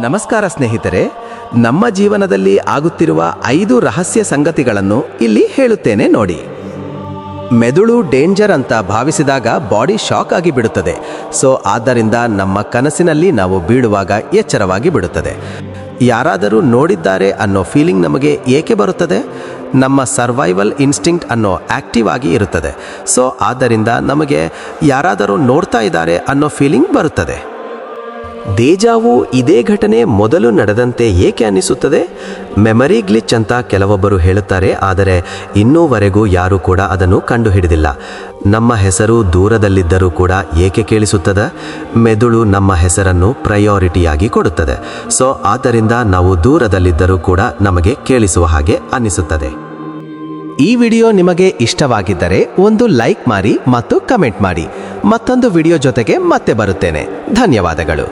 ನಮಸ್ಕಾರ ಸ್ನೇಹಿತರೆ, ನಮ್ಮ ಜೀವನದಲ್ಲಿ ಆಗುತ್ತಿರುವ 5 ರಹಸ್ಯ ಸಂಗತಿಗಳನ್ನು ಇಲ್ಲಿ ಹೇಳುತ್ತೇನೆ ನೋಡಿ. ಮೆದುಳು ಡೇಂಜರ್ ಅಂತ ಭಾವಿಸಿದಾಗ ಬಾಡಿ ಶಾಕ್ ಆಗಿ ಬಿಡುತ್ತದೆ. ಆದ್ದರಿಂದ ನಮ್ಮ ಕನಸಿನಲ್ಲಿ ನಾವು ಬೀಳುವಾಗ ಎಚ್ಚರವಾಗಿ ಬಿಡುತ್ತದೆ. ಯಾರಾದರೂ ನೋಡಿದ್ದಾರೆ ಅನ್ನೋ ಫೀಲಿಂಗ್ ನಮಗೆ ಏಕೆ ಬರುತ್ತದೆ? ನಮ್ಮ ಸರ್ವೈವಲ್ ಇನ್ಸ್ಟಿಂಕ್ಟ್ ಅನ್ನೋ ಆಕ್ಟಿವ್ ಆಗಿ ಇರುತ್ತದೆ. ಆದ್ದರಿಂದ ನಮಗೆ ಯಾರಾದರೂ ನೋಡ್ತಾ ಇದ್ದಾರೆ ಅನ್ನೋ ಫೀಲಿಂಗ್ ಬರುತ್ತದೆ. ದೇಜಾವು ಇದೇ ಘಟನೆ ಮೊದಲು ನಡೆದಂತೆ ಏಕೆ ಅನಿಸುತ್ತದೆ? ಮೆಮರಿ ಗ್ಲಿಚ್ ಅಂತ ಕೆಲವೊಬ್ಬರು ಹೇಳುತ್ತಾರೆ, ಆದರೆ ಇನ್ನೂವರೆಗೂ ಯಾರೂ ಕೂಡ ಅದನ್ನು ಕಂಡುಹಿಡಿದಿಲ್ಲ. ನಮ್ಮ ಹೆಸರು ದೂರದಲ್ಲಿದ್ದರೂ ಕೂಡ ಏಕೆ ಕೇಳಿಸುತ್ತದೆ? ಮೆದುಳು ನಮ್ಮ ಹೆಸರನ್ನು ಪ್ರಯಾರಿಟಿಯಾಗಿ ಕೊಡುತ್ತದೆ. ಆದ್ದರಿಂದ ನಾವು ದೂರದಲ್ಲಿದ್ದರೂ ಕೂಡ ನಮಗೆ ಕೇಳಿಸುವ ಹಾಗೆ ಅನಿಸುತ್ತದೆ. ಈ ವಿಡಿಯೋ ನಿಮಗೆ ಇಷ್ಟವಾಗಿದ್ದರೆ ಒಂದು ಲೈಕ್ ಮಾಡಿ ಮತ್ತು ಕಮೆಂಟ್ ಮಾಡಿ. ಮತ್ತೊಂದು ವಿಡಿಯೋ ಜೊತೆಗೆ ಮತ್ತೆ ಬರುತ್ತೇನೆ. ಧನ್ಯವಾದಗಳು.